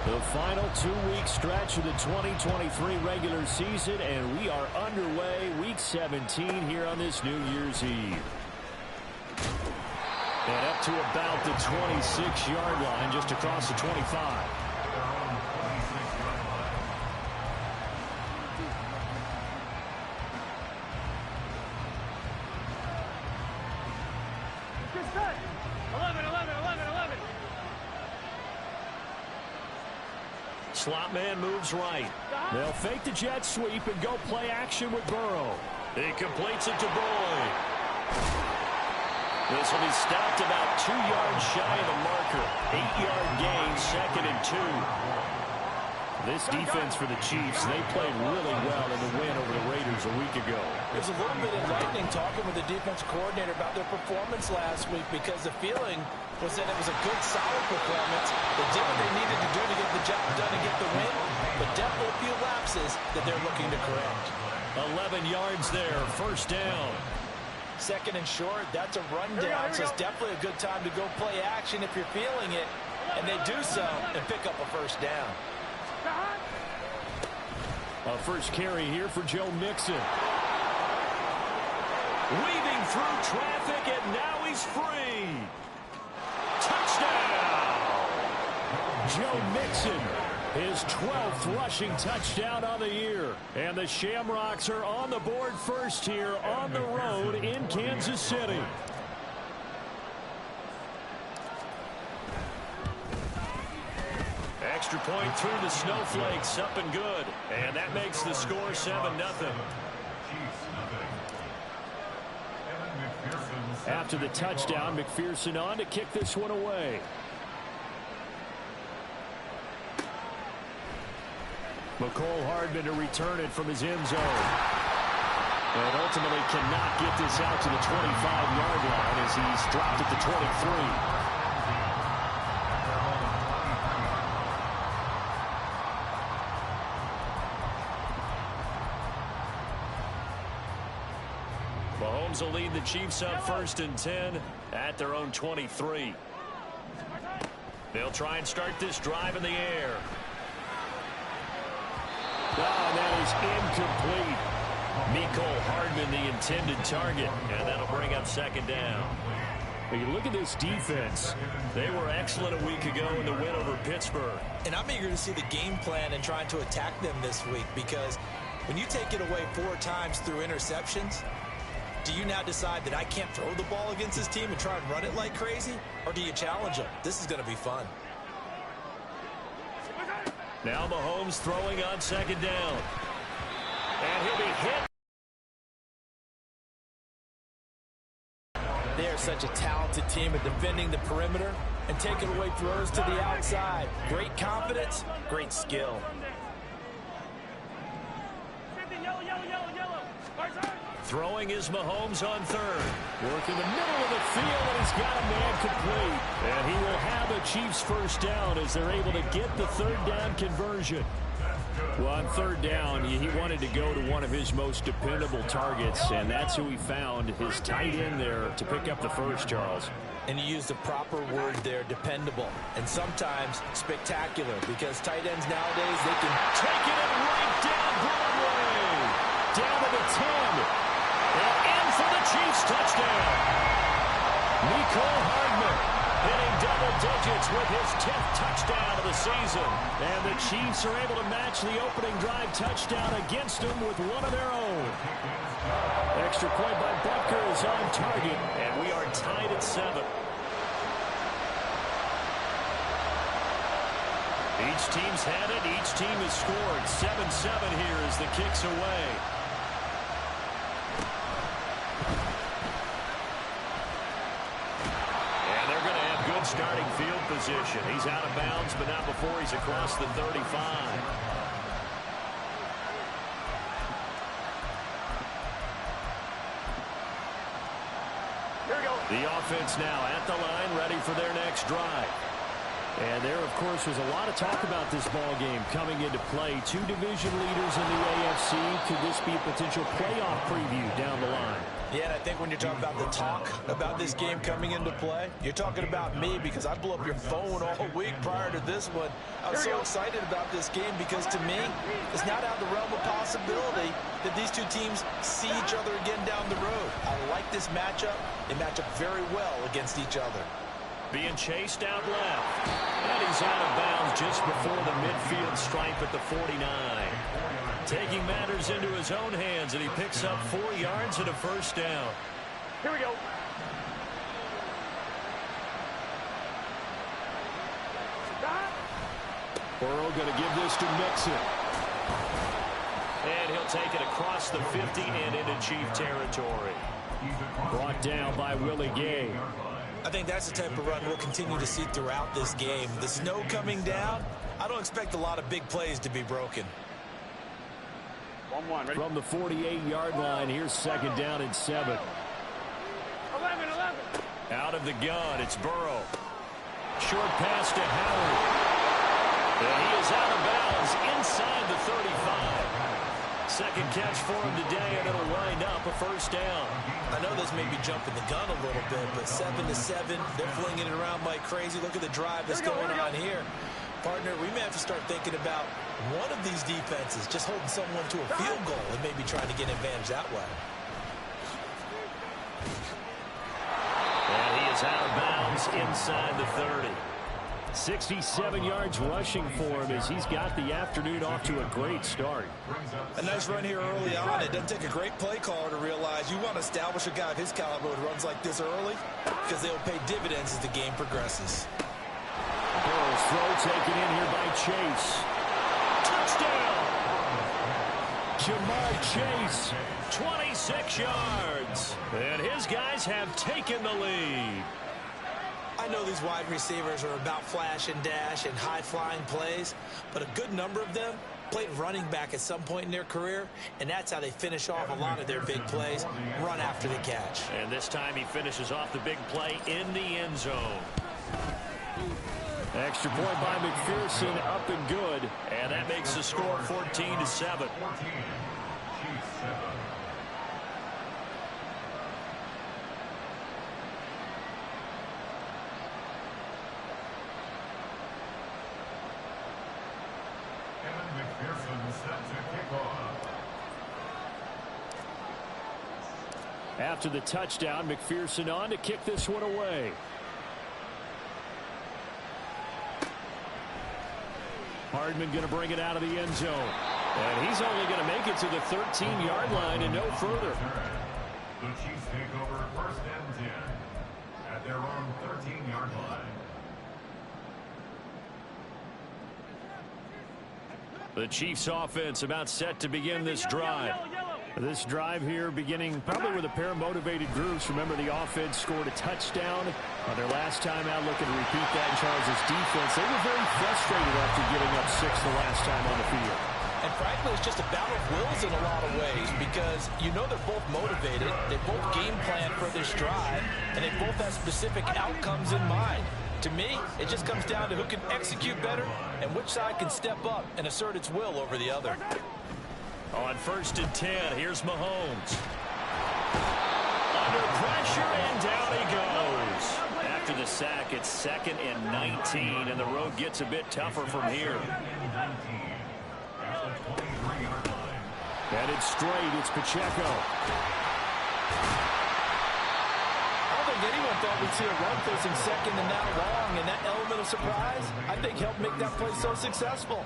The final 2-week stretch of the 2023 regular season, and we are underway week 17 here on this New Year's Eve. And up to about the 26-yard line, just across the 25. Slot man moves right. They'll fake the jet sweep and go play action with Burrow. He completes it to Boyd. This will be stopped about 2 yards shy of the marker. 8-yard gain, 2nd and 2. This defense for the Chiefs, they played really well in the win over the Raiders a week ago. There's a little bit enlightening talking with the defense coordinator about their performance last week, because the feeling was that it was a good, solid performance. They did what they needed to do to get the job done and get the win, but definitely a few lapses that they're looking to correct. 11 yards there, 1st down. 2nd and short, that's a rundown, so it's definitely a good time to go play action if you're feeling it, and they do so and pick up a 1st down. A first carry here for Joe Mixon. Weaving through traffic, and now he's free. Touchdown! Joe Mixon, his 12th rushing touchdown of the year. And the Shamrocks are on the board first here on the road in Kansas City. Extra point through the snowflakes, up and good. And that makes the score 7-0. After the touchdown, McPherson on to kick this one away. McCole Hardman to return it from his end zone. And ultimately cannot get this out to the 25-yard line as he's dropped at the 23. Mahomes will lead the Chiefs up 1st and 10 at their own 23. They'll try and start this drive in the air. Oh, that is incomplete. Mecole Hardman, the intended target, and that'll bring up 2nd down. When you look at this defense, they were excellent a week ago in the win over Pittsburgh. And I'm eager to see the game plan and trying to attack them this week, because when you take it away 4 times through interceptions, do you now decide that I can't throw the ball against this team and try and run it like crazy? Or do you challenge them? This is going to be fun. Now Mahomes throwing on 2nd down. And he'll be hit. They are such a talented team at defending the perimeter and taking away throws to the outside. Great confidence, great skill. Throwing is Mahomes on 3rd. Working the middle of the field, and he's got a man complete. And he will have a Chiefs 1st down as they're able to get the 3rd down conversion. Well, on 3rd down, he wanted to go to one of his most dependable targets, and that's who he found, his tight end there, to pick up the 1st, Charles. And he used the proper word there, dependable, and sometimes spectacular, because tight ends nowadays, they can take it and right down Broadway. Down to the 10. And in for the Chiefs touchdown. Mecole Hardman hitting double digits with his 10th touchdown of the season. And the Chiefs are able to match the opening drive touchdown against them with one of their own. Extra point by Butker is on target, and we are tied at 7. Each team's had it. Each team has scored. 7-7 here as the kick's away. Starting field position. He's out of bounds, but not before he's across the 35. Here we go. The offense now at the line, ready for their next drive. And there, of course, was a lot of talk about this ball game coming into play. 2 division leaders in the AFC. Could this be a potential playoff preview down the line? Yeah, and I think when you're talking about the talk about this game coming into play, you're talking about me because I blew up your phone all week prior to this one. I was so excited about this game because to me, it's not out of the realm of possibility that these two teams see each other again down the road. I like this matchup. They match up very well against each other. Being chased out left. And he's out of bounds just before the midfield stripe at the 49. Taking matters into his own hands, and he picks up 4 yards and a first down. Here we go. Burrow going to give this to Mixon. And he'll take it across the 50 and into Chief territory. Brought down by Willie Gay. I think that's the type of run we'll continue to see throughout this game. The snow coming down, I don't expect a lot of big plays to be broken. 1-1. Ready? From the 48-yard line, here's second down and 7. 11. Out of the gun, it's Burrow. Short pass to Howard. And he is out of bounds inside the 35. Second catch for him today, and it'll wind up a first down. I know this may be jumping the gun a little bit, but 7-7, they're flinging it around like crazy. Look at the drive that's going on here. Partner, we may have to start thinking about one of these defenses just holding someone to a field goal and maybe trying to get an advantage that way. And he is out of bounds inside the 30. 67 yards rushing for him as he's got the afternoon off to a great start. A nice run here early on. It doesn't take a great play caller to realize you want to establish a guy of his caliber who runs like this early because they'll pay dividends as the game progresses. Burrow's throw taken in here by Chase. Touchdown! Jamar Chase, 26 yards. And his guys have taken the lead. I know these wide receivers are about flash and dash and high-flying plays, but a good number of them played running back at some point in their career, and that's how they finish off a lot of their big plays, run after the catch. And this time he finishes off the big play in the end zone. Extra point by McPherson, up and good, and that makes the score 14-7. After the touchdown, McPherson on to kick this one away. Hardman going to bring it out of the end zone. And he's only going to make it to the 13-yard line and no further. The Chiefs take over first and 10 at their own 13-yard line. The Chiefs offense about set to begin this drive. This drive here beginning probably with a pair of motivated groups. Remember, the offense scored a touchdown on their last time out, looking to repeat that in Charles' defense. They were very frustrated after giving up 6 the last time on the field. And frankly, it's just a battle of wills in a lot of ways because you know they're both motivated, they both game plan for this drive, and they both have specific outcomes in mind. To me, it just comes down to who can execute better and which side can step up and assert its will over the other. On first and 10, here's Mahomes. Under pressure, and down he goes. After the sack, it's second and 19, and the road gets a bit tougher from here. And it's straight, it's Pacheco. I don't think anyone thought we'd see a run facing second and now long, and that element of surprise, I think, helped make that play so successful.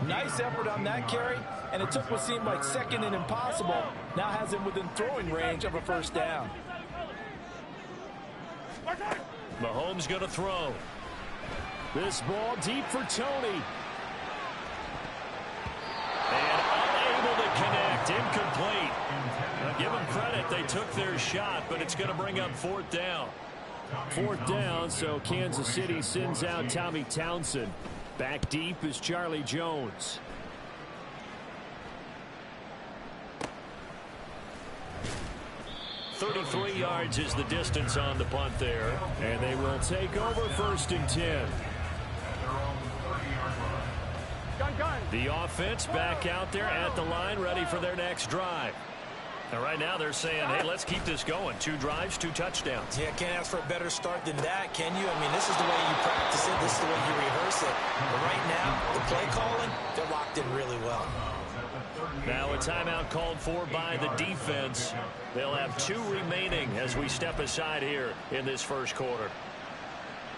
Nice effort on that carry, and it took what seemed like second and impossible. Now has him within throwing range of a first down. Mahomes going to throw. This ball deep for Tony. And unable to connect, incomplete. Now give them credit, they took their shot, but it's going to bring up fourth down. Fourth down, so Kansas City sends out Tommy Townsend. Back deep is Charlie Jones. .33 yards is the distance on the punt there. And they will take over first and 10. The offense back out there at the line, ready for their next drive. And right now they're saying, hey, let's keep this going. 2 drives, 2 touchdowns. Yeah, can't ask for a better start than that, can you? I mean, this is the way you practice it. This is the way you rehearse it. But right now, the play calling, they're locked in really well. Now a timeout called for by the defense. They'll have 2 remaining as we step aside here in this first quarter.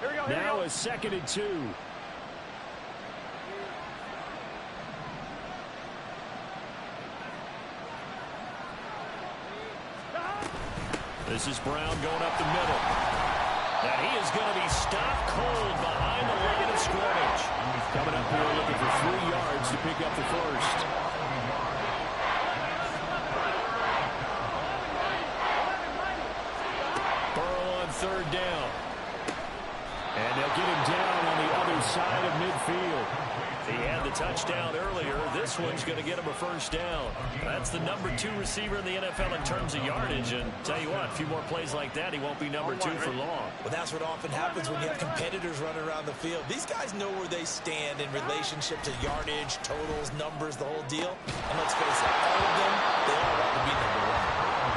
Here we go, Now a 2nd and 2. This is Brown going up the middle. And he is going to be stopped cold behind the line of scrimmage. Coming up here looking for 3 yards to pick up the first. Burrow on 3rd down. And they'll get him down on the other side of midfield. He had the touchdown earlier. This one's going to get him a first down. That's the number 2 receiver in the NFL in terms of yardage. And tell you what, a few more plays like that, he won't be number 2 for long. Well, that's what often happens when you have competitors running around the field. These guys know where they stand in relationship to yardage, totals, numbers, the whole deal. And let's face it, all of them, they all want to be number 1.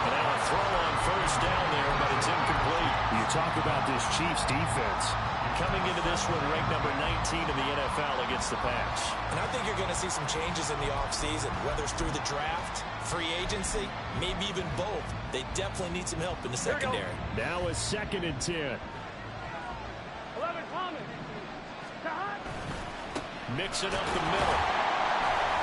And now a throw on first down there, but it's incomplete. You talk about this Chiefs defense. Coming into this one, ranked number 19 in the NFL against the pass. And I think you're going to see some changes in the offseason, whether it's through the draft, free agency, maybe even both. They definitely need some help in the secondary. Now a 2nd and 10. 11 coming. Mixing up the middle.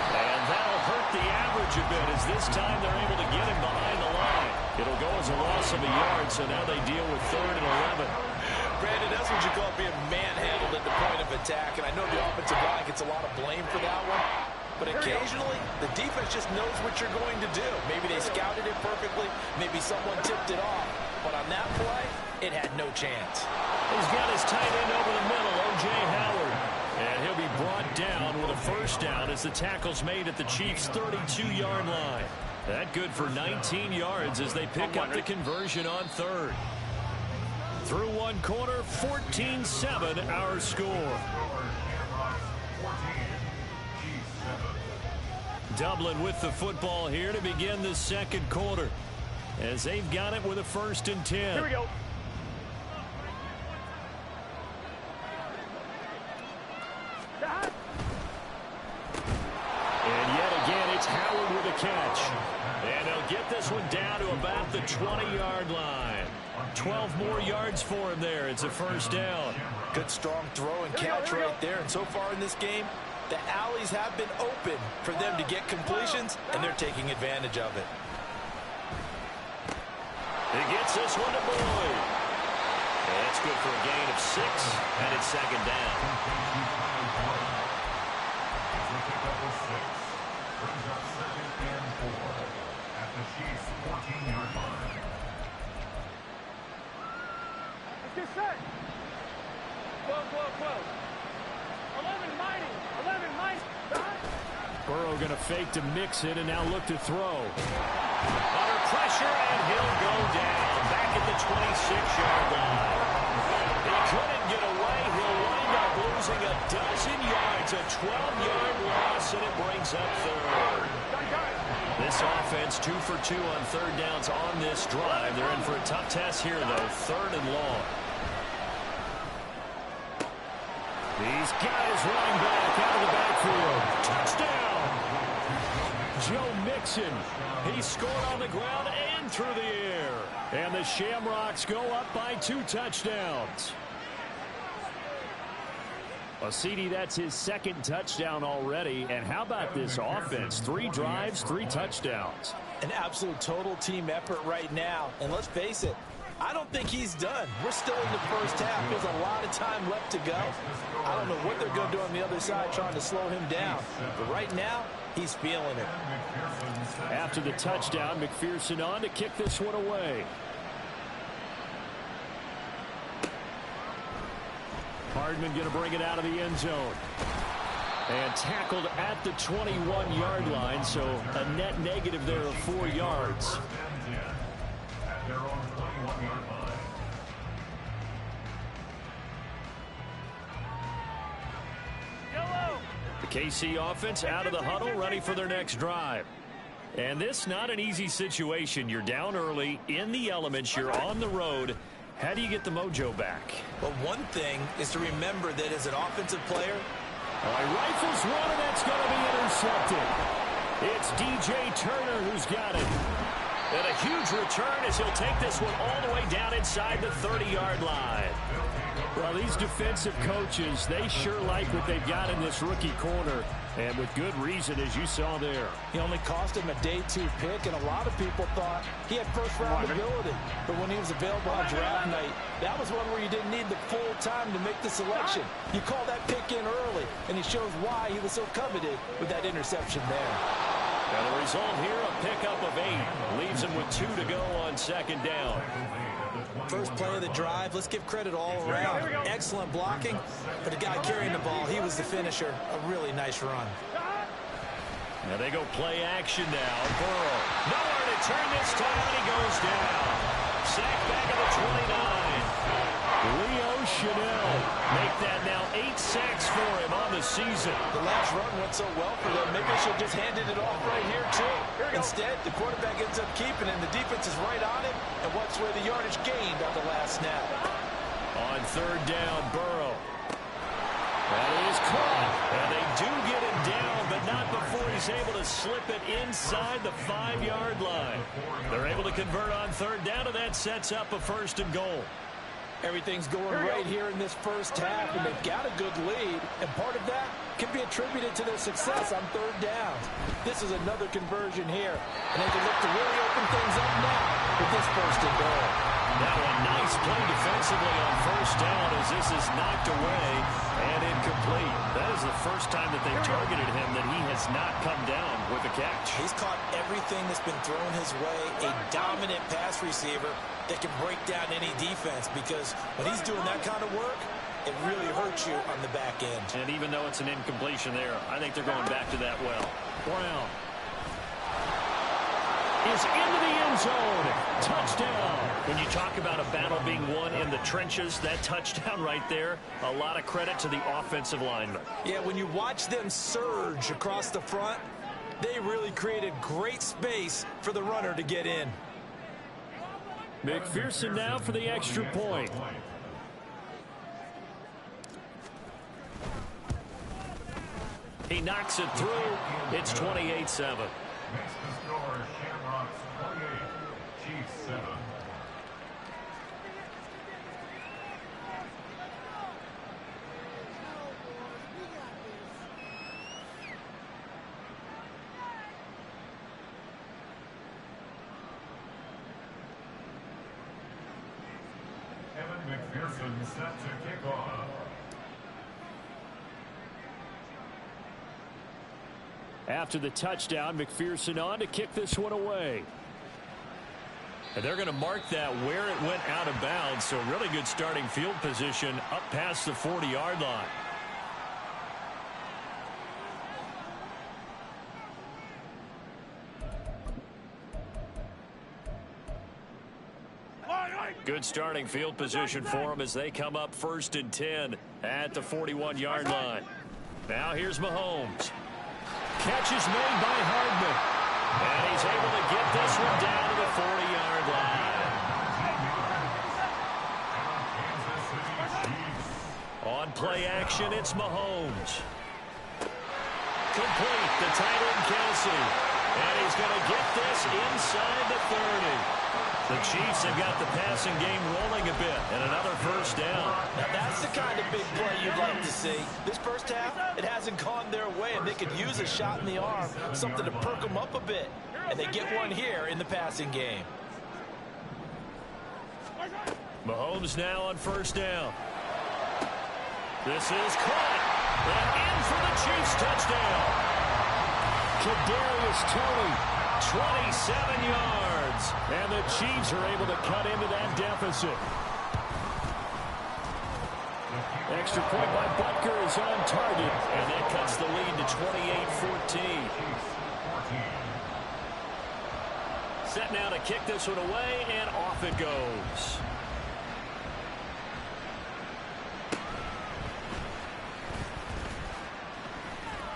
And that'll hurt the average a bit as this time they're able to get him behind the line. It'll go as a loss of a yard, so now they deal with 3rd and 11. Brandon, that's what you call being manhandled at the point of attack. And I know the offensive line gets a lot of blame for that one. But occasionally, the defense just knows what you're going to do. Maybe they scouted it perfectly. Maybe someone tipped it off. But on that play, it had no chance. He's got his tight end over the middle, O.J. Howard. And he'll be brought down with a first down as the tackle's made at the Chiefs' 32-yard line. That good for 19 yards as they pick up the conversion on 3rd. Through 1 quarter, 14-7 our score. Dublin with the football here to begin the 2nd quarter as they've got it with a 1st and 10. Here we go. And yet again, it's Howard with a catch. And they'll get this one down to about the 20-yard line. 12 more yards for him there. It's a first down. Good strong throw and catch right there. And so far in this game, the alleys have been open for them to get completions, and they're taking advantage of it. He gets this one to Boyd. And that's good for a gain of 6, and it's 2nd down. Brings up 2nd and 4 at the Chiefs' 14-yard line. Let's get set. Close. 11 mighty. Burrow going to fake to mix it and now look to throw. Under pressure, and he'll go down back at the 26-yard line. He couldn't get away. He'll wind up losing a dozen yards, a 12-yard loss, and it brings up 3rd. This offense 2 for 2 on 3rd downs on this drive. They're in for a tough test here, though. 3rd and long. He's got his running back out of the backfield. Touchdown! Joe Mixon. He scored on the ground and through the air. And the Shamrocks go up by 2 touchdowns. Well, CD, that's his 2nd touchdown already. And how about this offense? 3 drives, 3 touchdowns. An absolute total team effort right now. And let's face it, I don't think he's done. We're still in the first half. There's a lot of time left to go. I don't know what they're going to do on the other side trying to slow him down. But right now, he's feeling it. After the touchdown, McPherson on to kick this one away. Hardman going to bring it out of the end zone. And tackled at the 21-yard line, so a net negative there of 4 yards. At their own 21-yard line. The KC offense out of the huddle, ready for their next drive. And this not an easy situation. You're down early, in the elements, you're on the road. How do you get the mojo back? Well, one thing is to remember that as an offensive player, rifles one, and that's going to be intercepted. It's DJ Turner who's got it. And a huge return as he'll take this one all the way down inside the 30-yard line. Well, these defensive coaches, they sure like what they've got in this rookie corner, and with good reason, as you saw there. he only cost him a day 2 pick, and a lot of people thought he had first-round ability. But when he was available on draft night, that was one where you didn't need the full time to make the selection. You call that pick in early, and he shows why he was so coveted with that interception there. And the result here, a pickup of 8. Leaves him with 2 to go on second down. First play of the drive, let's give credit all around. Excellent blocking, but the guy carrying the ball, he was the finisher. A really nice run. Now they go play action now. Burrow. Nowhere to turn this time, and he goes down. Sacked back at the 29. Leo Chanel make that now 8 sacks for him on the season. The last run went so well for them, maybe they should have just handed it off right here, too. Instead, the quarterback ends up keeping it, and the defense is right on him and wipes away the yardage gained on the last snap. On third down, Burrow. That is caught. And they do get him down, but not before he's able to slip it inside the 5-yard line. They're able to convert on third down, and that sets up a 1st and goal. Everything's going right here in this first half, and they've got a good lead, and part of that can be attributed to their success on third down. This is another conversion here, and they can look to really open things up now with this 1st and goal. Now a nice play defensively on first down as this is knocked away and incomplete. That is the first time that they've targeted him that he has not come down with a catch. He's caught everything that's been thrown his way, a dominant pass receiver that can break down any defense, because when he's doing that kind of work, it really hurts you on the back end. And even though it's an incompletion there, I think they're going back to that well. Brown is into the end zone. Touchdown. When you talk about a battle being won in the trenches, that touchdown right there, a lot of credit to the offensive lineman. Yeah, when you watch them surge across the front, they really created great space for the runner to get in. McPherson now for the extra point. He knocks it through. It's 28-7. Makes the score Shamrocks 28, Chiefs 7. Evan McPherson set to kick off. After the touchdown, McPherson on to kick this one away. And they're going to mark that where it went out of bounds, so really good starting field position up past the 40-yard line. Good starting field position for them as they come up 1st and 10 at the 41-yard line. Now here's Mahomes. Catch is made by Hardman. And he's able to get this one down to the 40-yard line. On play action, it's Mahomes. Complete, the tight end Kelsey. And he's going to get this inside the 30. The Chiefs have got the passing game rolling a bit, and another 1st down. Now that's the kind of big play you'd like to see. This first half, it hasn't gone their way, and they could use a shot in the arm, something to perk them up a bit. And they get one here in the passing game. Mahomes now on 1st down. This is caught. And in for the Chiefs touchdown. Kadarius Toney, 27 yards. And the Chiefs are able to cut into that deficit. Extra point by Butker is on target. And that cuts the lead to 28-14. Set now to kick this one away, and off it goes.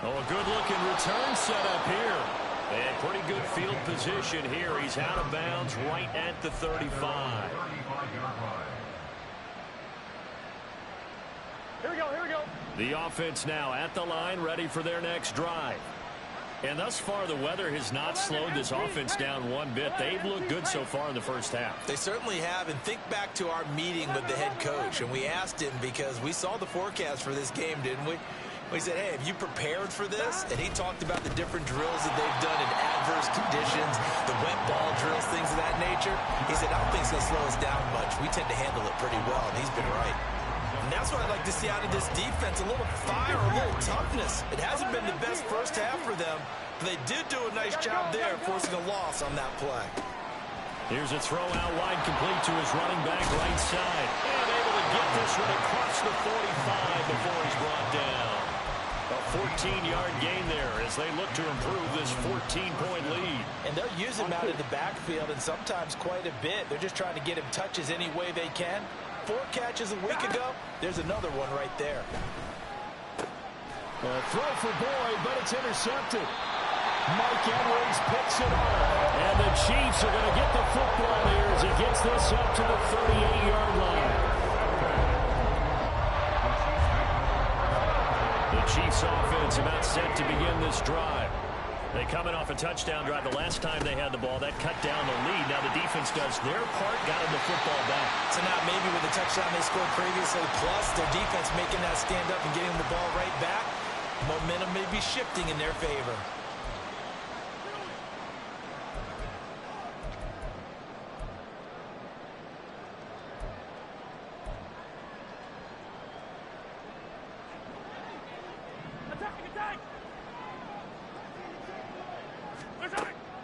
Oh, a good-looking return set up here. And pretty good field position here. He's out of bounds right at the 35. Here we go, here we go. The offense now at the line, ready for their next drive. And thus far, the weather has not slowed this offense down one bit. They've looked good so far in the first half. They certainly have. And think back to our meeting with the head coach. And we asked him because we saw the forecast for this game, didn't we? We said, hey, have you prepared for this? And he talked about the different drills that they've done in adverse conditions, the wet ball drills, things of that nature. He said, I don't think it's going to slow us down much. We tend to handle it pretty well, and he's been right. And that's what I'd like to see out of this defense, a little fire, a little toughness. It hasn't been the best first half for them, but they did do a nice job there, forcing a loss on that play. Here's a throw out wide, complete to his running back right side. And able to get this one across the 45 before he's brought down. A 14-yard gain there as they look to improve this 14-point lead. And they'll use him out in the backfield, and sometimes quite a bit. They're just trying to get him touches any way they can. 4 catches a week ago. There's another one right there. A throw for Boyd, but it's intercepted. Mike Edwards picks it up. And the Chiefs are going to get the football here as he gets this up to the 38-yard line. The Chiefs offense about set to begin this drive. They coming off a touchdown drive. The last time they had the ball, that cut down the lead. Now the defense does their part, got them the football back. So now maybe with the touchdown they scored previously, plus their defense making that stand up and getting the ball right back, momentum may be shifting in their favor.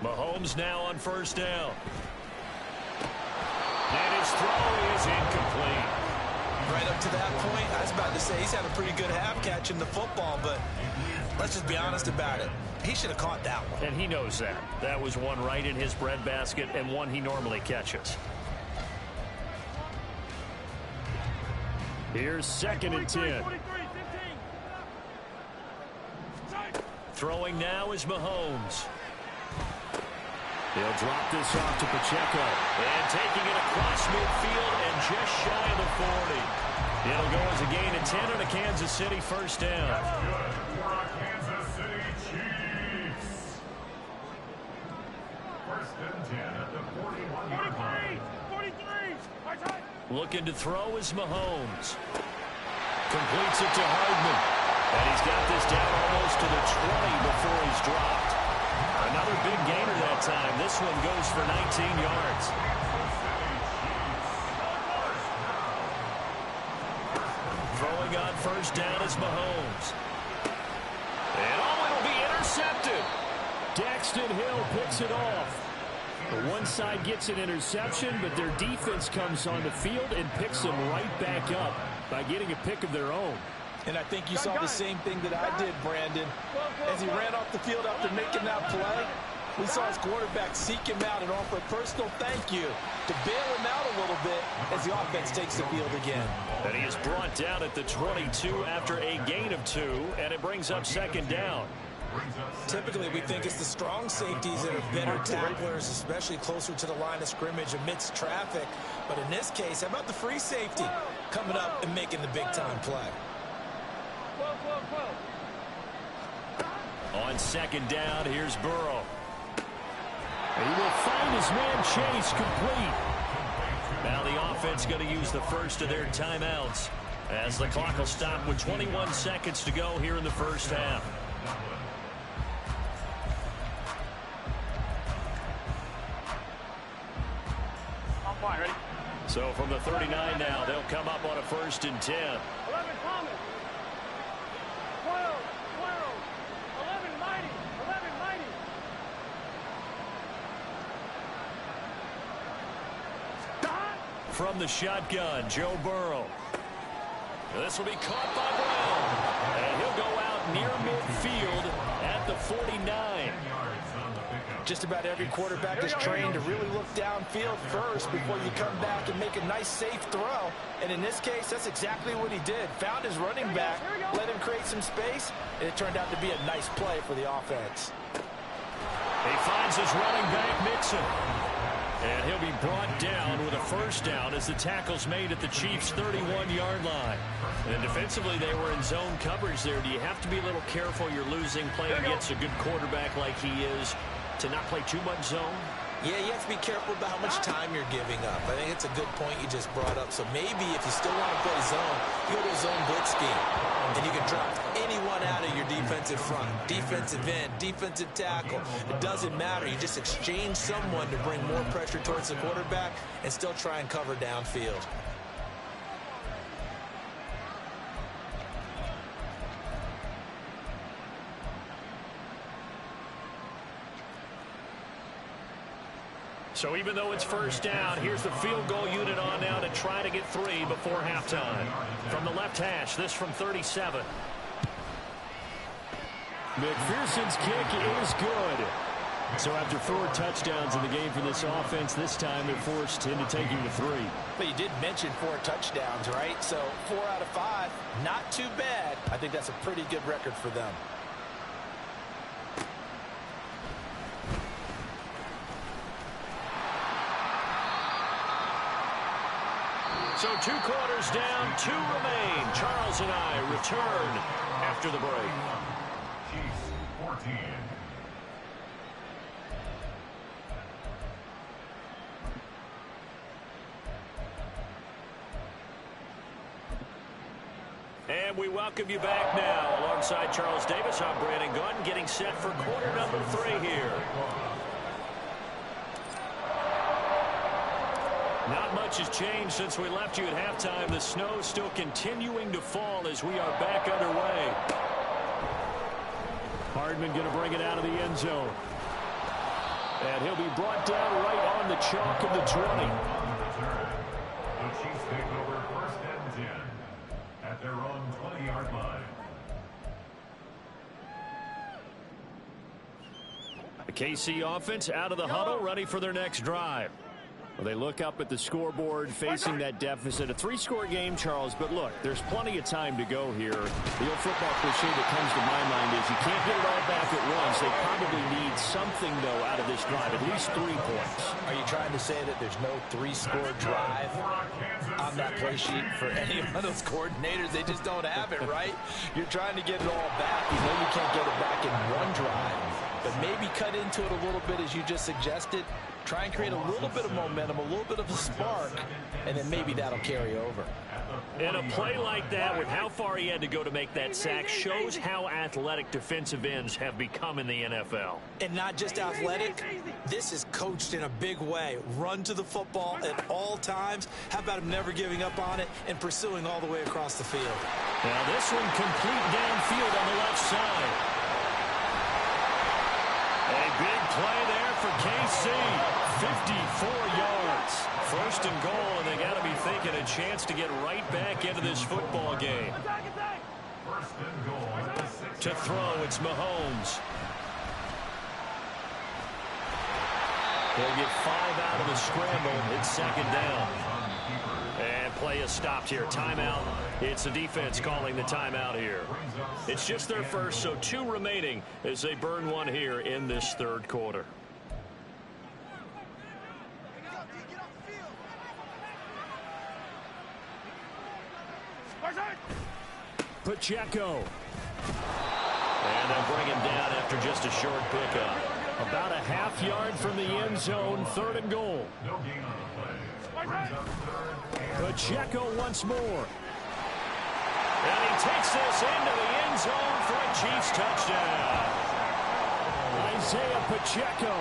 Mahomes now on first down. And his throw is incomplete. Right up to that point, I was about to say he's had a pretty good half catching the football, but let's just be honest about it. He should have caught that one. And he knows that. That was one right in his breadbasket and one he normally catches. Here's 2nd and 10. 43, 15. Throwing now is Mahomes. He'll drop this off to Pacheco. And taking it across midfield and just shy of the 40. It'll go as a gain of 10 on a Kansas City first down. That's good for our Kansas City Chiefs. 1st and 10 at the 41-yard line. 43. Looking to throw is Mahomes. Completes it to Hardman. And he's got this down almost to the 20 before he's dropped. Another big gainer that time. This one goes for 19 yards. Throwing on first down is Mahomes. And it'll be intercepted. Daxton Hill picks it off. The one side gets an interception, but their defense comes on the field and picks them right back up by getting a pick of their own. And I think you saw the same thing that I did, Brandon. As he ran off the field after making that play, we saw his quarterback seek him out and offer a personal thank you to bail him out a little bit as the offense takes the field again. And he is brought down at the 22 after a gain of 2, and it brings up 2nd down. Typically, we think it's the strong safeties that are better tacklers, especially closer to the line of scrimmage amidst traffic. But in this case, how about the free safety coming up and making the big-time play? On 2nd down, here's Burrow. He will find his man Chase complete. Now the offense going to use the first of their timeouts as the clock will stop with 21 seconds to go here in the first half. I'm fine, ready? So from the 39 now, they'll come up on a 1st and 10. 11, Thomas. 12, 11, Mighty. 11, Mighty. From the shotgun, Joe Burrow. This will be caught by Brown. And he'll go out near midfield at the 49. Just about every quarterback is trained to really look downfield first before you come back and make a nice, safe throw. And in this case, that's exactly what he did. Found his running back, let him create some space, and it turned out to be a nice play for the offense. He finds his running back, Mixon. And he'll be brought down with a first down as the tackle's made at the Chiefs' 31-yard line. And defensively, they were in zone coverage there. Do you have to be a little careful? You're losing, playing against a good quarterback like he is, to not play too much zone? Yeah, you have to be careful about how much time you're giving up. I think it's a good point you just brought up. So maybe if you still want to play zone, you go to a zone blitz scheme. And you can drop anyone out of your defensive front. Defensive end, defensive tackle. It doesn't matter. You just exchange someone to bring more pressure towards the quarterback and still try and cover downfield. So even though it's first down, here's the field goal unit on now to try to get 3 before halftime. From the left hash, this from 37. McPherson's kick is good. So after 4 touchdowns in the game for this offense, this time they're forced into taking the 3. But you did mention 4 touchdowns, right? So 4 out of 5, not too bad. I think that's a pretty good record for them. So 2 quarters down, 2 remain. Charles and I return after the break. Chiefs 14. And we welcome you back now. Alongside Charles Davis, I'm Brandon Gunn, getting set for quarter number 3 here. Not much has changed since we left you at halftime. The snow still continuing to fall as we are back underway. Hardman going to bring it out of the end zone. And he'll be brought down right on the chalk of the 20. The Chiefs take over first and 10 at their own 20-yard line. The KC offense out of the huddle, ready for their next drive. Well, they look up at the scoreboard facing that deficit. A 3-score game, Charles, but look, there's plenty of time to go here. The old football cliche that comes to my mind is you can't get it all back at once. They probably need something, though, out of this drive, at least 3 points. Are you trying to say that there's no 3-score drive on that play sheet for any of those coordinators? They just don't have it, right? You're trying to get it all back. You know you can't get it back in one drive, but maybe cut into it a little bit as you just suggested. Try and create a little bit of momentum, a little bit of a spark, and then maybe that'll carry over. And a play like that, with how far he had to go to make that sack, shows how athletic defensive ends have become in the NFL. And not just athletic, this is coached in a big way. Run to the football at all times. How about him never giving up on it and pursuing all the way across the field? Now this one complete downfield on the left side. A big play there for KC. 54 yards. First and goal, and they got to be thinking a chance to get right back into this football game. First and goal at the 6. To throw, it's Mahomes. They'll get 5 out of the scramble. It's second down. And play is stopped here. Timeout. It's the defense calling the timeout here. It's just their first, so 2 remaining as they burn 1 here in this 3rd quarter. Pacheco. And they'll bring him down after just a short pickup. About a half yard from the end zone, 3rd and goal. No gain on the play. Brings up 3rd. Pacheco once more. And he takes this into the end zone for a Chiefs touchdown. Isaiah Pacheco.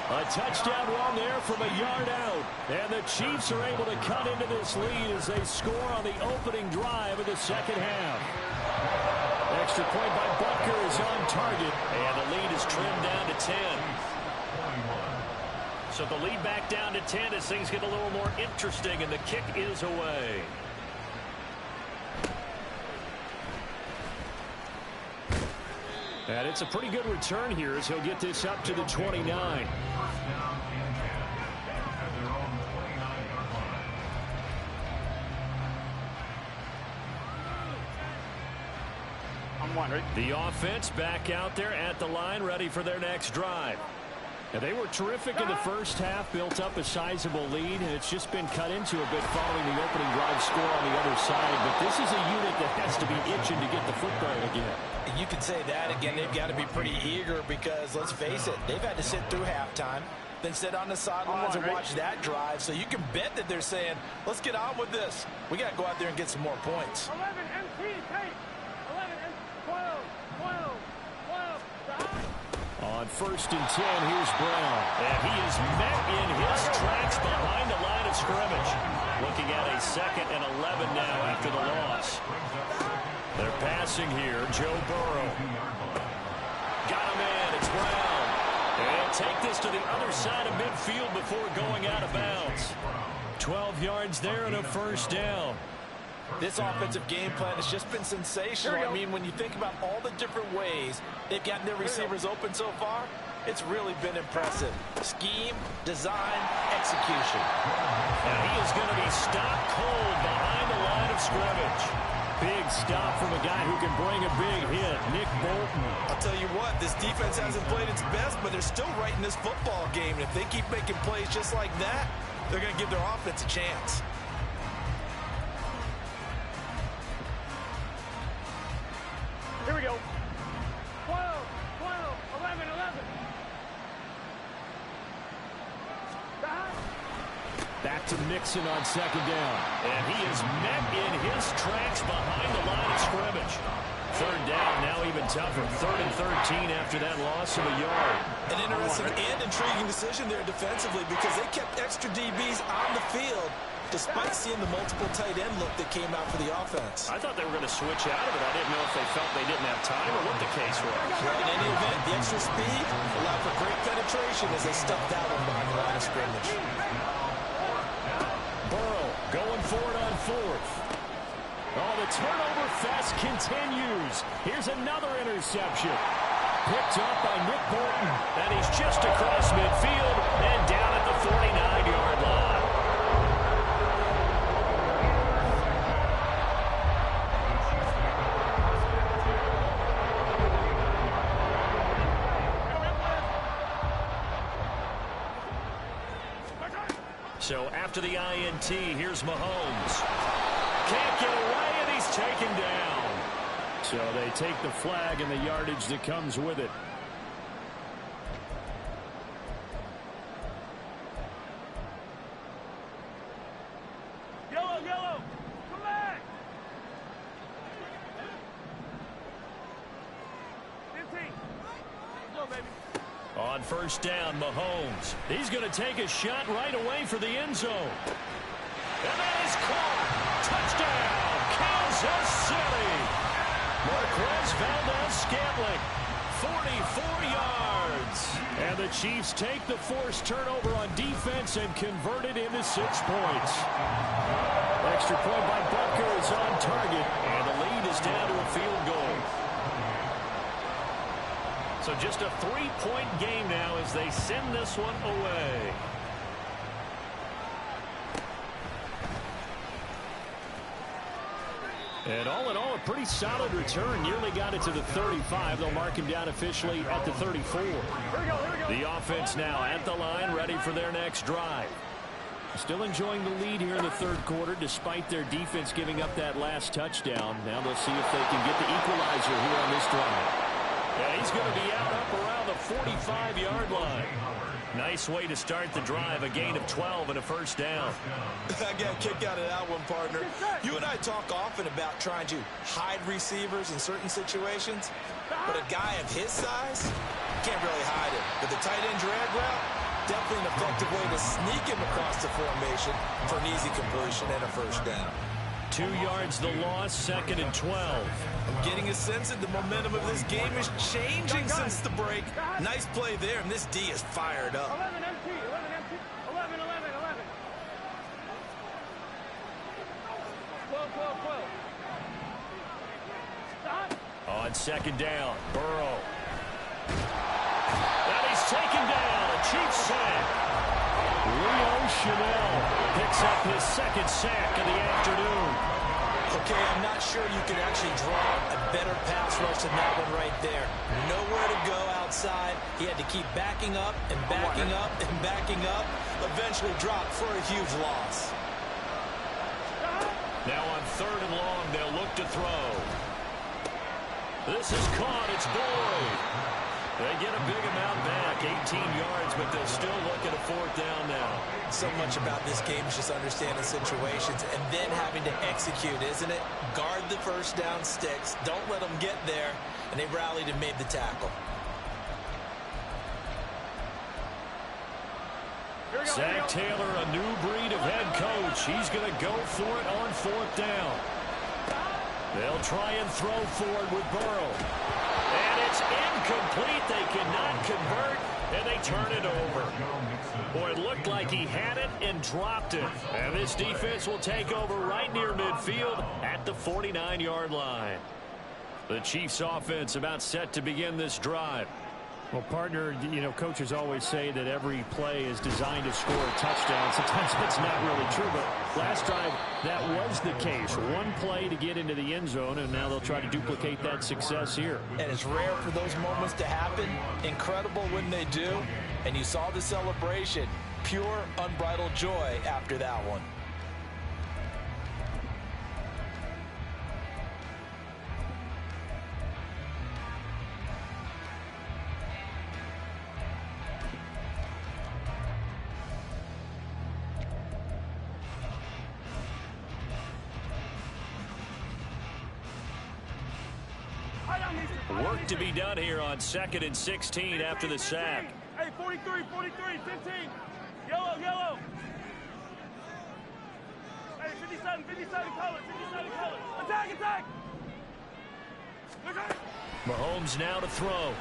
A touchdown run there from a yard out. And the Chiefs are able to cut into this lead as they score on the opening drive of the second half. Extra point by Butker is on target. And the lead is trimmed down to 10. So the lead back down to 10 as things get a little more interesting, and the kick is away. And it's a pretty good return here as he'll get this up to the 29. First down and 10 at their own 29-yard line. I'm wondering. The offense back out there at the line, ready for their next drive. And they were terrific in the first half, built up a sizable lead, and it's just been cut into a bit following the opening drive score on the other side. But this is a unit that has to be itching to get the football again. You could say that again. They've got to be pretty eager because, let's face it, they've had to sit through halftime, then sit on the sidelines and watch that drive. So you can bet that they're saying, let's get on with this. We got to go out there and get some more points. 11 MT, take. 11 and 12, 12, 12. On 1st and 10, here's Brown. And he is met in his tracks behind the line of scrimmage. Looking at a 2nd and 11 now after the loss. They're passing here. Joe Burrow. Got him in. It's Brown. And take this to the other side of midfield before going out of bounds. 12 yards there and a 1st down. This offensive game plan has just been sensational. I mean, when you think about all the different ways they've gotten their receivers open so far, it's really been impressive. Scheme, design, execution. And he is going to be stopped cold behind the line of scrimmage. Big stop from a guy who can bring a big hit, Nick Bolton. I'll tell you what, this defense hasn't played its best, but they're still right in this football game. And if they keep making plays just like that, they're going to give their offense a chance. Here we go. 12, 12, 11, 11. Back to Mixon on 2nd down. And he is met in his tracks behind the line of scrimmage. 3rd down, now even tougher. 3rd and 13 after that loss of a yard. An interesting and intriguing decision there defensively because they kept extra DBs on the field despite seeing the multiple tight end look that came out for the offense. I thought they were going to switch out of it. I didn't know if they felt they didn't have time or what the case was. Well, in any event, the extra speed allowed for great penetration as they stepped out on behind the line of scrimmage. Burrow going for it on 4th. Oh, the turnover fest continues. Here's another interception. Picked up by Nick Bolton. And he's just across midfield and down at the 49-yard line. So after the INT, here's Mahomes. Can't get away, and he's taken down. So they take the flag and the yardage that comes with it. Yellow, yellow. Come back. Go, baby. On 1st down, Mahomes. He's going to take a shot right away for the end zone. And that is caught. Touchdown, Kansas City. Marquez Valdez-Scantling, 44 yards. And the Chiefs take the forced turnover on defense and convert it into 6 points. Extra point by Butker is on target, and the lead is down to a field goal. So just a 3-point game now as they send this one away. And all in all, a pretty solid return. Nearly got it to the 35. They'll mark him down officially at the 34. Here we go, here we go. The offense now at the line, ready for their next drive. Still enjoying the lead here in the 3rd quarter, despite their defense giving up that last touchdown. Now they'll see if they can get the equalizer here on this drive. Yeah, he's going to be out up around the 45-yard line. Nice way to start the drive, a gain of 12 and a 1st down. I got a kick out of that one, partner. You and I talk often about trying to hide receivers in certain situations, but a guy of his size can't really hide it. But the tight end drag route, definitely an effective way to sneak him across the formation for an easy completion and a 1st down. 2 yards the loss, 2nd and 12. I'm getting a sense that the momentum of this game is changing since the break. Nice play there, and this D is fired up. 11 MT, 11 MT, 11, 11, 11. 12, 12, 12. Stop. On 2nd down, Burrow. And he's taken down, a Chiefs sack. Leo Chanel picks up his 2nd sack of the afternoon. Okay, I'm not sure you could actually draw a better pass rush than that one right there. Nowhere to go outside. outside. He had to keep backing up and backing up and backing up. Eventually dropped for a huge loss. Now on 3rd and long, they'll look to throw. This is caught. It's Boyd. They get a big amount back, 18 yards, but they'll still look at a 4th down now. So much about this game is just understanding situations and then having to execute, isn't it? Guard the first down sticks. Don't let them get there. And they rallied and made the tackle. Zach Taylor, a new breed of head coach. He's going to go for it on 4th down. They'll try and throw forward with Burrow. And it's incomplete. They cannot convert, and they turn it over. Boy, it looked like he had it and dropped it. And this defense will take over right near midfield at the 49-yard line. The Chiefs' offense about set to begin this drive. Well, partner, you know, coaches always say that every play is designed to score a touchdown. Sometimes that's not really true, but last drive, that was the case. One play to get into the end zone, and now they'll try to duplicate that success here. And it's rare for those moments to happen. Incredible when they do. And you saw the celebration. Pure, unbridled joy after that one. Work to be done here on 2nd and 16 after the sack. Hey, 43, 15. Yellow, yellow. Hey, 57, color. Attack. Mahomes now to throw.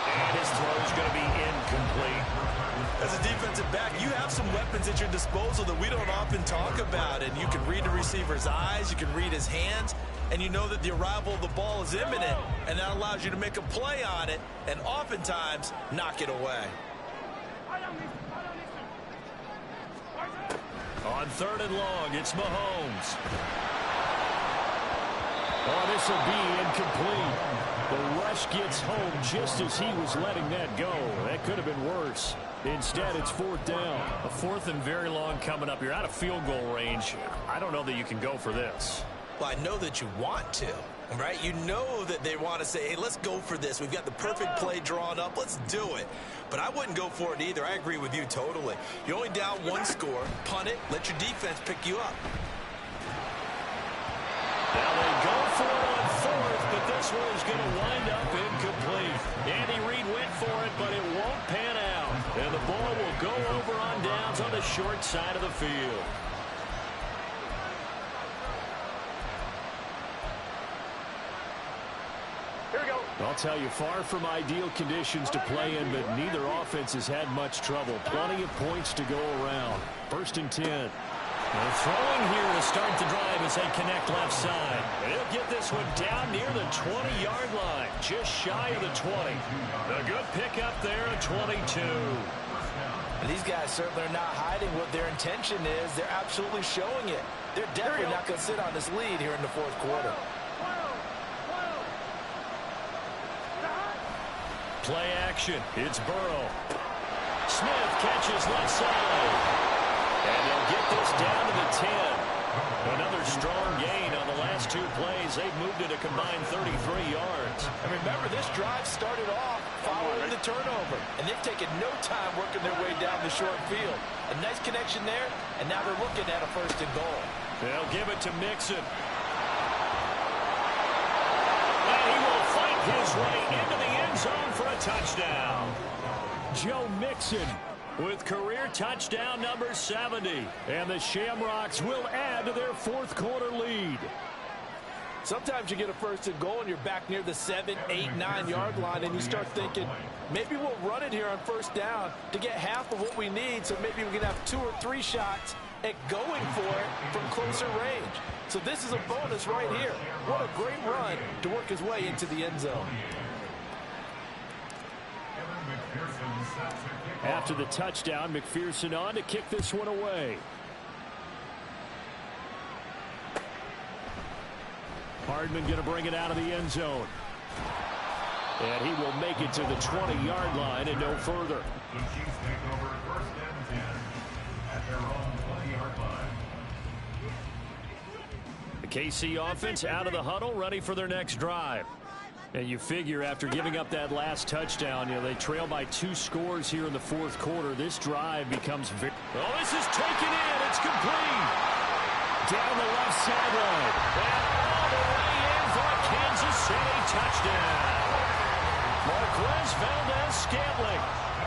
And his throw is going to be incomplete. As a defensive back, you have some weapons at your disposal that we don't often talk about. And you can read the receiver's eyes, you can read his hands, and you know that the arrival of the ball is imminent. And that allows you to make a play on it and oftentimes knock it away. On 3rd and long, it's Mahomes. Oh, this will be incomplete. The rush gets home just as he was letting that go. That could have been worse. Instead, it's 4th down. A 4th and very long coming up. You're out of field goal range. I don't know that you can go for this. Well, I know that you want to, right? You know that they want to say, hey, let's go for this. We've got the perfect play drawn up. Let's do it. But I wouldn't go for it either. I agree with you totally. You're only down 1 score. Punt it. Let your defense pick you up. Now they go for it on 4th, but this one is going to wind up incomplete. Andy Reid went for it, but it won't pan out. And the ball will go over on downs on the short side of the field. I'll tell you, far from ideal conditions to play in, but neither offense has had much trouble. Plenty of points to go around. 1st and 10. They're throwing here to start the drive as they connect left side. And he'll get this one down near the 20-yard line, just shy of the 20. A good pickup there at 22. And these guys certainly are not hiding what their intention is. They're absolutely showing it. They're definitely not going to sit on this lead here in the 4th quarter. Play action. It's Burrow. Smith catches left side. And they'll get this down to the 10. Another strong gain on the last 2 plays. They've moved it a combined 33 yards. And remember, this drive started off following the turnover. And they've taken no time working their way down the short field. A nice connection there, and now they're looking at a 1st and goal. They'll give it to Mixon. And he will fight his way into the end zone for a touchdown. Joe Mixon with career touchdown number 70. And the Shamrocks will add to their 4th quarter lead. Sometimes you get a 1st and goal and you're back near the 7, 8, 9-yard line, and you start thinking, maybe we'll run it here on 1st down to get half of what we need, so maybe we can have 2 or 3 shots at going for it from closer range. So this is a bonus right here. What a great run to work his way into the end zone. After the touchdown, McPherson on to kick this one away. Hardman going to bring it out of the end zone. And he will make it to the 20-yard line and no further. The Chiefs take over first and 10 at their own 20-yard line. The KC offense out of the huddle, ready for their next drive. And you figure after giving up that last touchdown, they trail by 2 scores here in the fourth quarter. This drive becomes very... Oh, this is taken in. It's complete. Down the left sideline. And all the way in for a Kansas City touchdown. Marquez Valdez-Scantling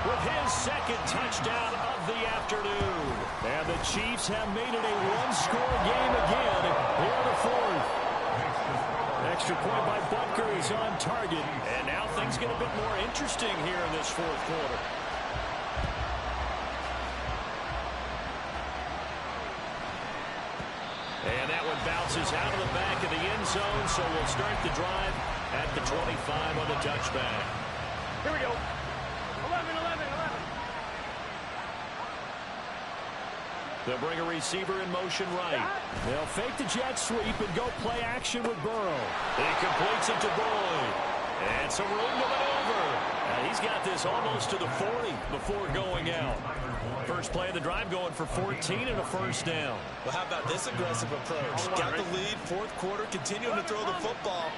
with his second touchdown of the afternoon. And the Chiefs have made it a one-score game again here in the fourth. Extra point by Butker is on target. And now things get a bit more interesting here in this fourth quarter. And that one bounces out of the back of the end zone, so we'll start the drive at the 25 on the touchback. Here we go. 11, 11, 11. They'll bring a receiver in motion right. They'll fake the jet sweep and go play action with Burrow. He completes it to Boyd. And some room to maneuver. And he's got this almost to the 40 before going out. First play of the drive going for 14 and a first down. Well, how about this aggressive approach? Got the lead, fourth quarter, continuing to throw the football.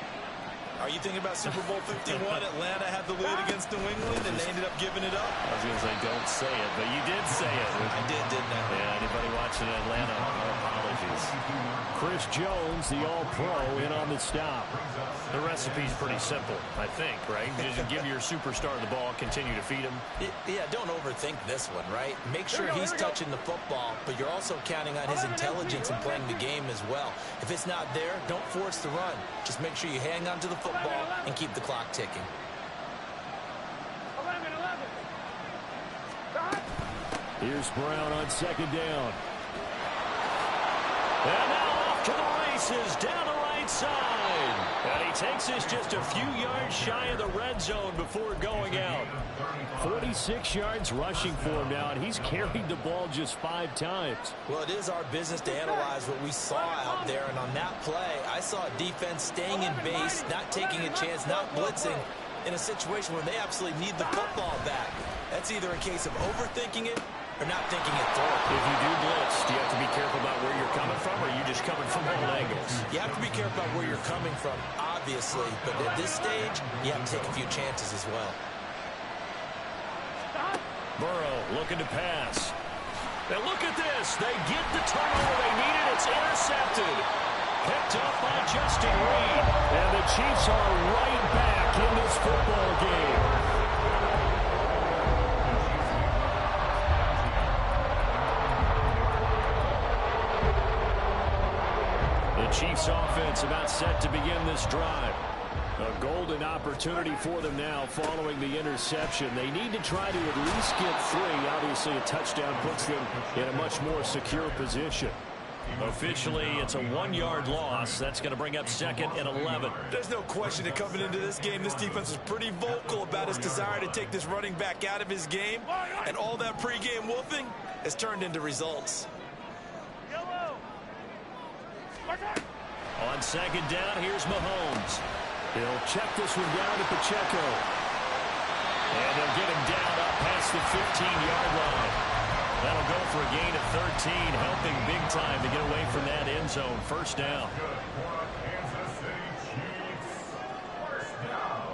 Are you thinking about Super Bowl 51? Atlanta had the lead against New England, and they ended up giving it up. I was going to say, don't say it, but you did say it. I did, didn't I? Yeah, anybody watching Atlanta, our apologies. Chris Jones, the All-Pro, in on the stop. The recipe's pretty simple, I think, right? Just give your superstar the ball, continue to feed him. Yeah, don't overthink this one, right? Make sure he's touching the football, but you're also counting on his intelligence in playing the game as well. If it's not there, don't force the run. Just make sure you hang on to the football and keep the clock ticking. 11, 11. Here's Brown on second down. And now off to the races down the right side. And he takes this just a few yards shy of the red zone before going out. 46 yards rushing for him now, and he's carried the ball just 5 times. Well, it is our business to analyze what we saw out there, and on that play, I saw a defense staying in base, not taking a chance, not blitzing, in a situation where they absolutely need the football back. That's either a case of overthinking it or not thinking it through. If you do blitz, do you have to be careful about where you're coming from, or are you just coming from all angles? You have to be careful about where you're coming from, obviously, but at this stage, you have to take a few chances as well. Burrow looking to pass. And look at this. They get the turnover they needed. It's intercepted. Picked up by Justin Reed. And the Chiefs are right back in this football game. The Chiefs offense about set to begin this drive. A golden opportunity for them now following the interception. They need to try to at least get 3. Obviously, a touchdown puts them in a much more secure position. Officially, it's a 1-yard loss. That's going to bring up second and 11. There's no question that coming into this game, this defense is pretty vocal about its desire to take this running back out of his game. And all that pregame wolfing has turned into results. On second down, here's Mahomes. He'll check this one down to Pacheco. And they'll get him down up past the 15-yard line. That'll go for a gain of 13, helping big time to get away from that end zone. First down. Kansas City Chiefs. First down.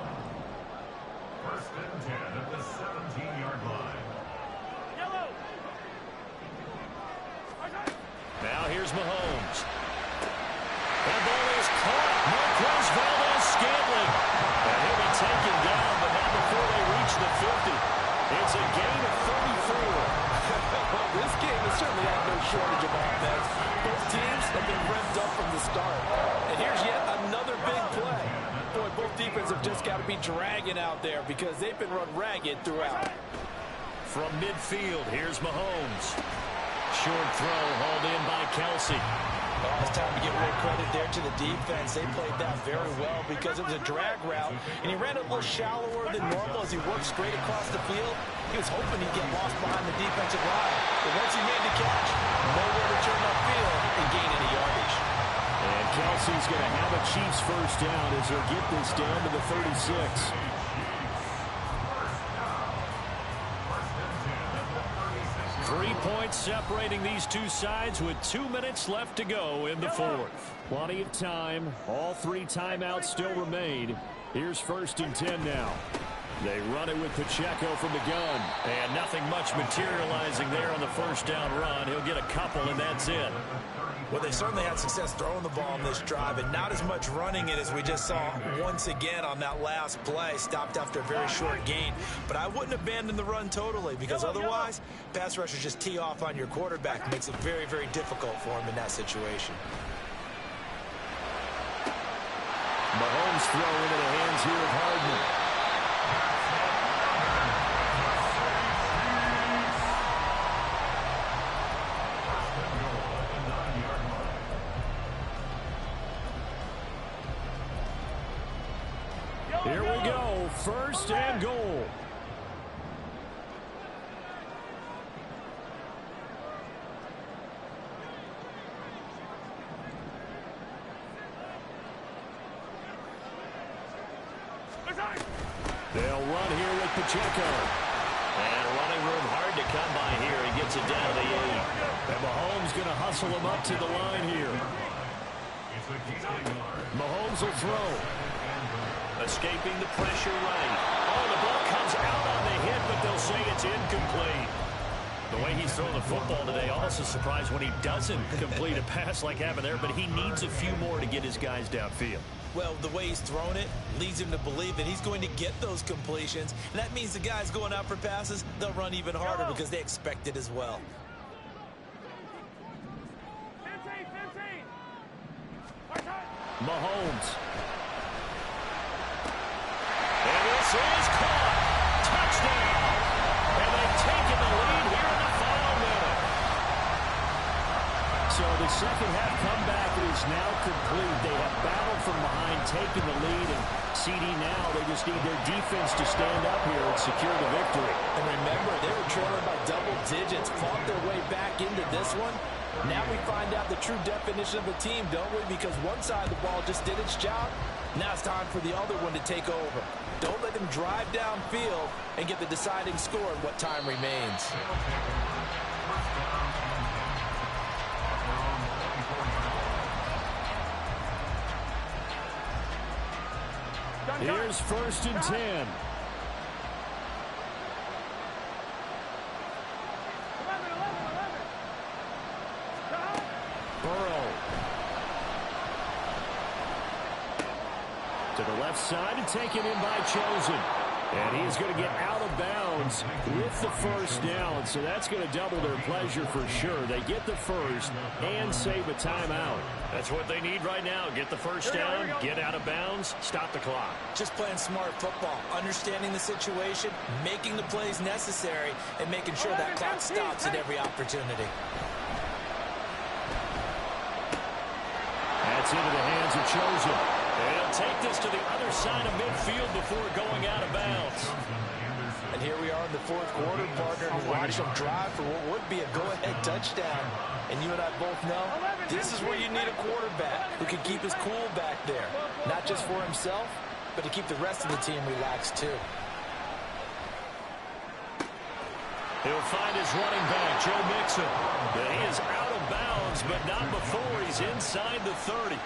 First and 10 at the 17-yard line. Yellow. Now here's Mahomes. That ball is caught. Marquez Valdez-Scantling. And he'll be taken down, but not before they reach the 50. It's a gain of 34. Well, this game has certainly had no shortage of offense. Both teams have been revved up from the start. And here's yet another big play. Boy, both defenses have just got to be dragging out there because they've been run ragged throughout. From midfield, here's Mahomes. Short throw hauled in by Kelsey. Oh, it's time to give real credit there to the defense. They played that very well because it was a drag route, and he ran a little shallower than normal as he worked straight across the field. He was hoping he'd get lost behind the defensive line, but once he made the catch, nowhere to turn upfield and gain any yardage. And Kelsey's going to have a Chiefs first down as they'll get this down to the 36. points separating these two sides with 2 minutes left to go in the fourth. Plenty of time. All 3 timeouts still remain. Here's 1st and 10 now. They run it with Pacheco from the gun. And nothing much materializing there on the first down run. He'll get a couple, and that's it. Well, they certainly had success throwing the ball on this drive, and not as much running it as we just saw once again on that last play. Stopped after a very short gain. But I wouldn't abandon the run totally, because otherwise, pass rushers just tee off on your quarterback. Makes it very, very difficult for him in that situation. Mahomes throw into the hands here of Hardman. Here we go, 1st and goal. They'll run here with Pacheco. And running room hard to come by here. He gets it down to the 8. And Mahomes going to hustle him up to the line here. Mahomes will throw. Escaping the pressure right. Oh, the ball comes out on the hit, but they'll say it's incomplete. The way he's throwing the football today, also surprised when he doesn't complete a pass like happened there, but he needs a few more to get his guys downfield. Well, the way he's thrown it leads him to believe that he's going to get those completions. And that means the guys going out for passes, they'll run even harder because they expect it as well. Mahomes. And this is caught. Touchdown. And they've taken the lead here in the final minute. So the second half comeback is now complete. They have battled from behind, taking the lead, and CD now, they just need their defense to stand up here and secure the victory. And remember, they were trailing by double digits, fought their way back into this one. Now we find out the true definition of the team, don't we? Because one side of the ball just did its job. Now it's time for the other one to take over. Don't let them drive downfield and get the deciding score in what time remains. Here's 1st and 10. Burrow. To the left side and taken in by Chosen. And he is going to get out of bounds with the first down. So that's going to double their pleasure for sure. They get the first and save a timeout. That's what they need right now. Get the first down, get out of bounds, stop the clock. Just playing smart football, understanding the situation, making the plays necessary, and making sure that clock stops at every opportunity. That's into the hands of Chosen. And he'll take this to the other side of midfield before going out of bounds. And here we are in the fourth quarter, partner, and watch them drive for what would be a go-ahead touchdown. And you and I both know this is where you need a quarterback who can keep his cool back there. Not just for himself, but to keep the rest of the team relaxed too. He'll find his running back, Joe Mixon. He is out of bounds, but not before he's inside the 30.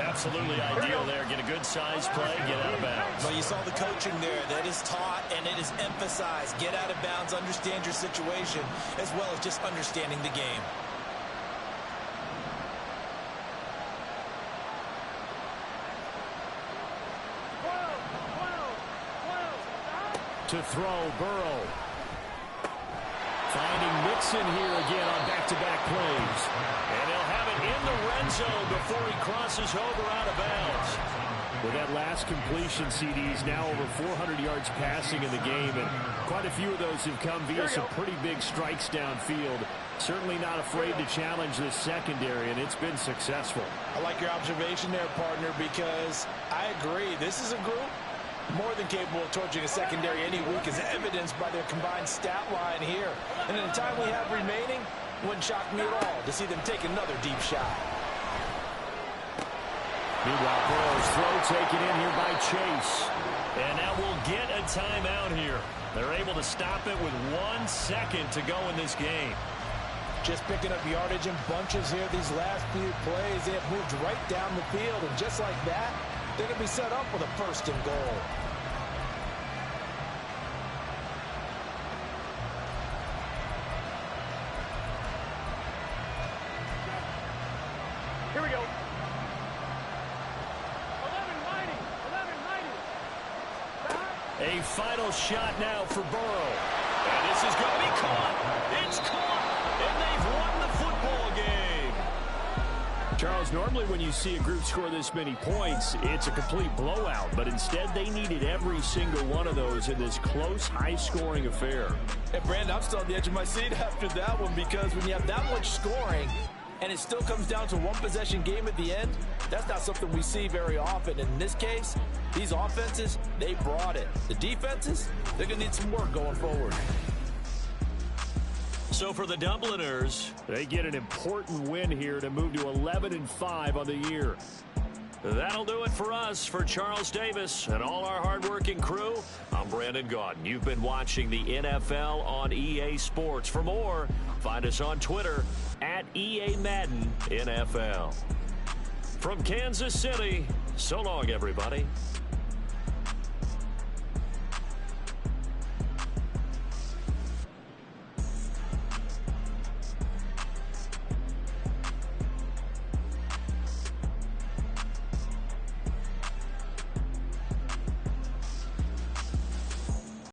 Absolutely ideal there. Get a good size play, get out of bounds. Well, you saw the coaching there. That is taught and it is emphasized. Get out of bounds, understand your situation, as well as just understanding the game. To throw, Burrow. Finding Mixon here again on back-to-back plays. And he'll have it in the red zone before he crosses over out of bounds. With that last completion, CD's now over 400 yards passing in the game, and quite a few of those have come via some pretty big strikes downfield. Certainly not afraid to challenge this secondary, and it's been successful. I like your observation there, partner, because I agree. This is a group more than capable of torching a secondary any week, as evidenced by their combined stat line here. And in the time we have remaining, wouldn't shock me at all to see them take another deep shot. Meanwhile, Burrow's throw taken in here by Chase. And now we'll get a timeout here. They're able to stop it with 1 second to go in this game. Just picking up yardage in bunches here these last few plays. They have moved right down the field, and just like that, they're going to be set up with a 1st and goal. Here we go. 11-90. A final shot now for Burrow. And this is going to be caught. It's caught. And they've won the football game. Charles, normally when you see a group score this many points, it's a complete blowout. But instead, they needed every single one of those in this close, high-scoring affair. And, Brandon, I'm still on the edge of my seat after that one, because when you have that much scoring and it still comes down to a one-possession game at the end, that's not something we see very often. In this case, these offenses, they brought it. The defenses, they're going to need some work going forward. So for the Dubliners, They get an important win here to move to 11-5 on the year. that'll do it for us. For Charles Davis and all our hardworking crew, I'm Brandon Gaudin. You've been watching the NFL on EA Sports. For more, find us on Twitter at EA Madden NFL. From Kansas City, so long, everybody.